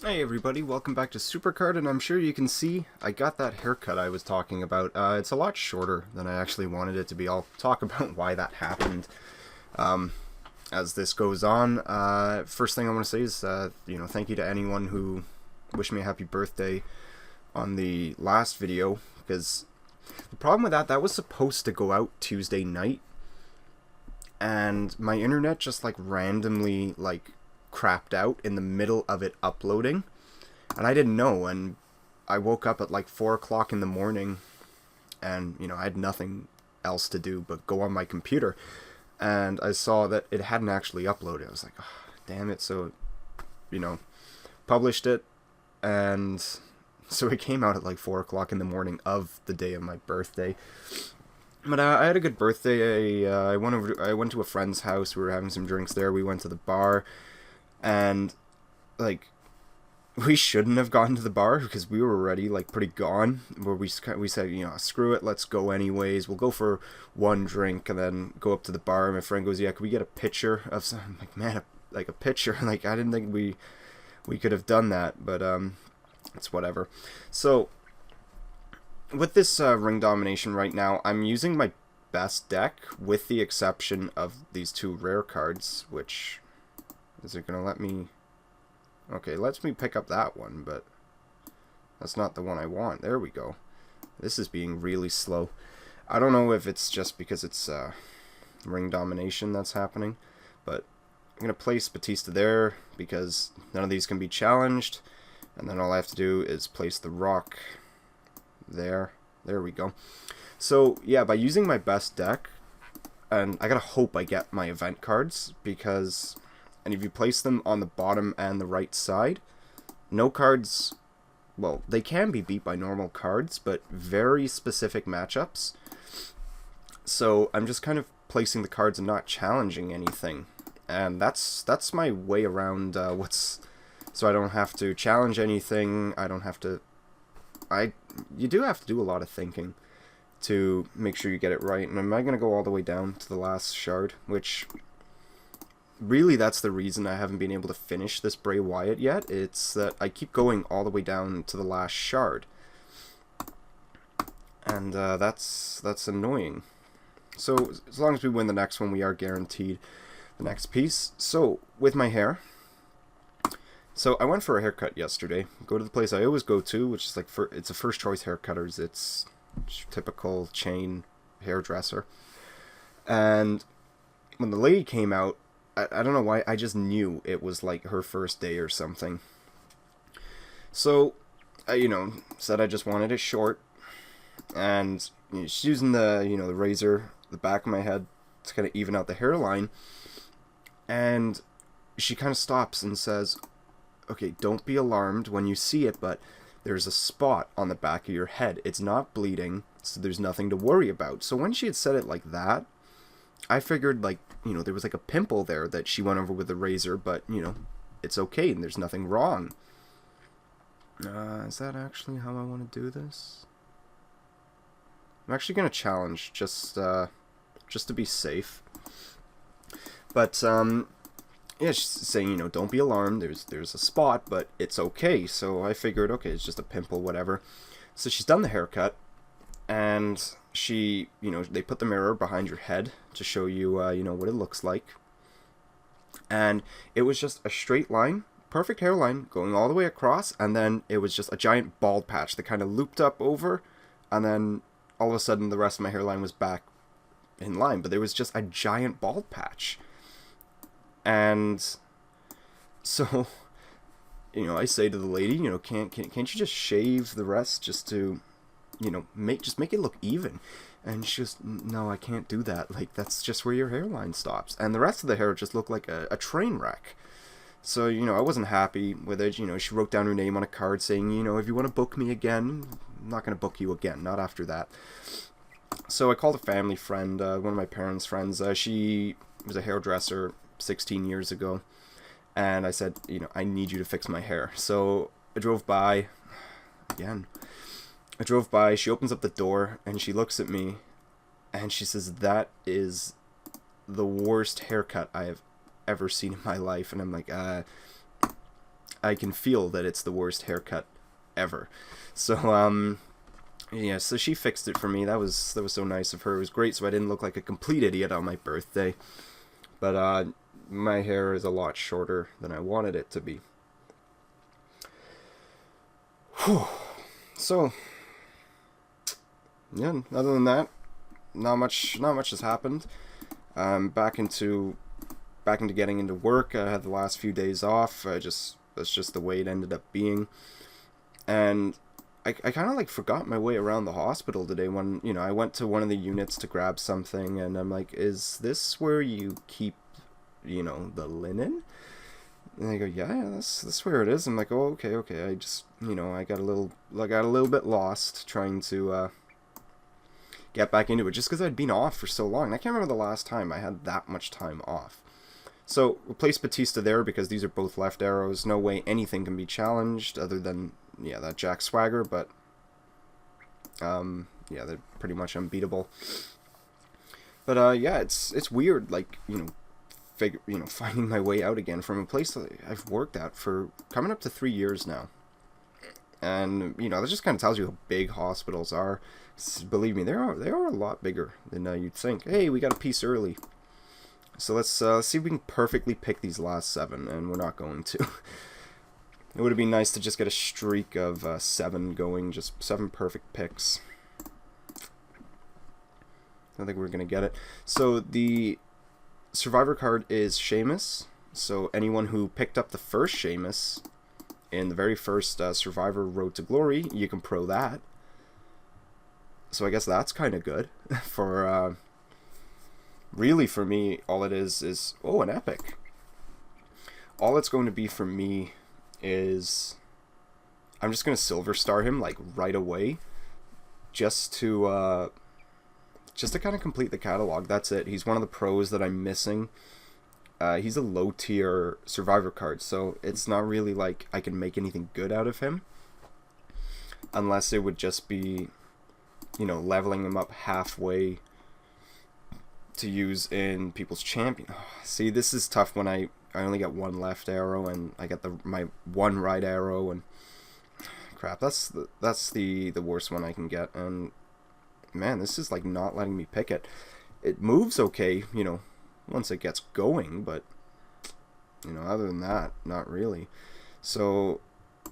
Hey everybody, welcome back to Supercard, and I'm sure you can see I got that haircut I was talking about. It's a lot shorter than I actually wanted it to be. I'll talk about why that happened as this goes on. First thing I want to say is, thank you to anyone who wished me a happy birthday on the last video, because the problem with that was supposed to go out Tuesday night, and my internet just randomly crapped out in the middle of it uploading, and I didn't know, and I woke up at 4 o'clock in the morning, and I had nothing else to do but go on my computer, and I saw that it hadn't actually uploaded. I was like, oh, damn it. So published it, and so it came out at 4 o'clock in the morning of the day of my birthday. But I had a good birthday. I went to a friend's house. We were having some drinks there. We went to the bar, and we shouldn't have gone to the bar because we were already pretty gone. Where we said, screw it, let's go anyways. We'll go for one drink and then go up to the bar. And my friend goes, yeah, could we get a picture of some? I'm like, man, a picture. I didn't think we could have done that, but it's whatever. So with this ring domination right now, I'm using my best deck with the exception of these two rare cards, which is it gonna let me? Okay, lets me pick up that one, but that's not the one I want. There we go. This is being really slow. I don't know if it's just because it's ring domination that's happening, but I'm gonna place Batista there because none of these can be challenged, and then all I have to do is place the rock there. There we go. So yeah, by using my best deck, and I gotta hope I get my event cards, because and if you place them on the bottom and the right side, no cards, well, they can be beat by normal cards, but very specific matchups. So I'm just kind of placing the cards and not challenging anything, and that's my way around so I don't have to challenge anything. I don't have to. You do have to do a lot of thinking to make sure you get it right. And am I gonna go all the way down to the last shard, which really, that's the reason I haven't been able to finish this Bray Wyatt yet. It's that I keep going all the way down to the last shard, and that's annoying. So as long as we win the next one, we are guaranteed the next piece. So with my hair, so I went for a haircut yesterday. Go to the place I always go to, which is it's a first choice haircutters. It's typical chain hairdresser, and when the lady came out, I don't know why, I just knew it was her first day or something. So I said I just wanted it short, and she's using the the razor, the back of my head, to kind of even out the hairline, and she kind of stops and says, okay, don't be alarmed when you see it, but there's a spot on the back of your head. It's not bleeding, so there's nothing to worry about. So when she had said it like that, I figured there was a pimple there that she went over with a razor, but it's okay and there's nothing wrong. Is that actually how I want to do this? I'm actually gonna challenge just to be safe. But yeah, she's saying don't be alarmed. There's a spot, but it's okay. So I figured, okay, it's just a pimple, whatever. So she's done the haircut, and she, they put the mirror behind your head to show you, what it looks like. And it was just a straight line, perfect hairline, going all the way across, and then it was just a giant bald patch that kind of looped up over, and then all of a sudden the rest of my hairline was back in line, but there was just a giant bald patch. And so, I say to the lady, can't you just shave the rest just to make it look even? And she goes, no, I can't do that. That's just where your hairline stops. And the rest of the hair just looked like a train wreck. So, I wasn't happy with it. She wrote down her name on a card saying, if you want to book me again, I'm not going to book you again. Not after that. So I called a family friend, one of my parents' friends. She was a hairdresser 16 years ago. And I said, I need you to fix my hair. So I drove by. Again. She opens up the door, and she looks at me, and she says, that is the worst haircut I have ever seen in my life. And I'm like, I can feel that it's the worst haircut ever. So, yeah, so she fixed it for me. That was so nice of her. It was great, so I didn't look like a complete idiot on my birthday. But, my hair is a lot shorter than I wanted it to be. Whew. So, yeah, other than that, not much has happened. Back into getting into work. I had the last few days off. That's just the way it ended up being. And I kind of like forgot my way around the hospital today when, you know, I went to one of the units to grab something, and I'm like, is this where you keep, you know, the linen? And they go, yeah, that's where it is. I'm like, oh, okay. I just, you know, I got a little bit lost trying to get back into it, just because I'd been off for so long. And I can't remember the last time I had that much time off. So replace Batista there because these are both left arrows. No way anything can be challenged other than, yeah, that Jack Swagger, but yeah, they're pretty much unbeatable. But yeah, it's weird, like, finding my way out again from a place that I've worked at for coming up to 3 years now. And, you know, that just kind of tells you how big hospitals are. Believe me, they are a lot bigger than you'd think. Hey, we got a piece early. So let's see if we can perfectly pick these last 7, and we're not going to. It would have been nice to just get a streak of 7 going, just 7 perfect picks. I think we're going to get it. So the Survivor card is Sheamus. So anyone who picked up the first Sheamus in the very first Survivor Road to Glory, you can pro that. So I guess that's kind of good for... Really, for me, all it is oh, an epic. All it's going to be for me is I'm just going to Silver Star him, like, right away, just to kind of complete the catalog. That's it. He's one of the pros that I'm missing. He's a low-tier Survivor card, so it's not really like I can make anything good out of him, unless it would just be, you know, leveling him up halfway to use in people's champion. See, this is tough when I only get 1 left arrow and I get my 1 right arrow, and crap, that's the worst one I can get. And man, this is like not letting me pick it. It moves okay, you know, once it gets going, but you know, other than that, not really. So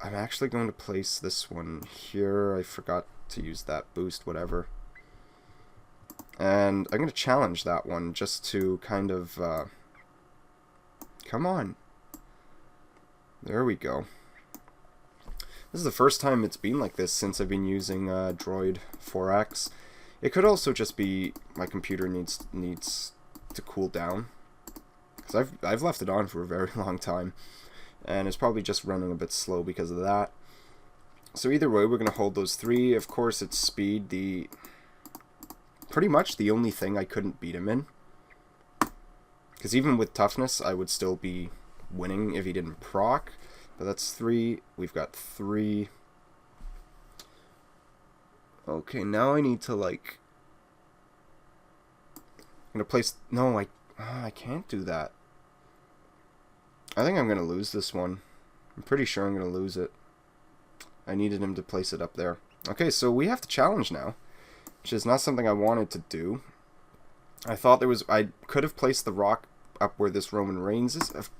I'm actually going to place this one here. I forgot to use that boost, whatever. And I'm going to challenge that one just to kind of... come on. There we go. This is the first time it's been like this since I've been using Droid 4X. It could also just be my computer needs to cool down, because I've left it on for a very long time, and it's probably just running a bit slow because of that. So either way, we're going to hold those 3. Of course, it's speed, pretty much the only thing I couldn't beat him in. Because even with toughness, I would still be winning if he didn't proc. But that's 3. We've got 3. Okay, now I need to, like... I'm going to place... No, I can't do that. I think I'm going to lose this one. I'm pretty sure I'm going to lose it. I needed him to place it up there. Okay, so we have to challenge now, which is not something I wanted to do. I thought I could have placed the rock up where this Roman Reigns is.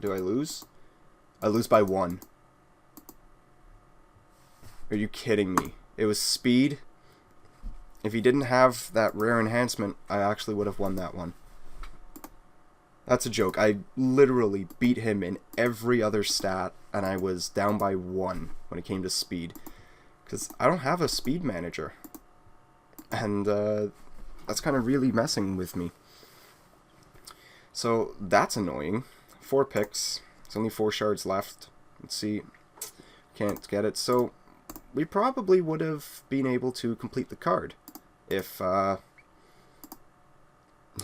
Do I lose? I lose by 1. Are you kidding me? It was speed. If he didn't have that rare enhancement, I actually would have won that one. That's a joke. I literally beat him in every other stat, and I was down by 1 when it came to speed. Because I don't have a speed manager. And that's kind of really messing with me. So that's annoying. 4 picks. There's only 4 shards left. Let's see. Can't get it. So we probably would have been able to complete the card if, you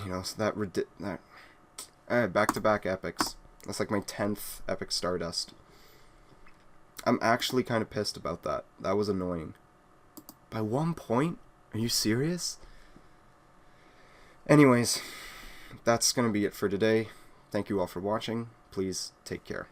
know, that back-to-back epics. That's like my 10th epic Stardust. I'm actually kind of pissed about that. That was annoying. By 1 point? Are you serious? Anyways, that's going to be it for today. Thank you all for watching. Please take care.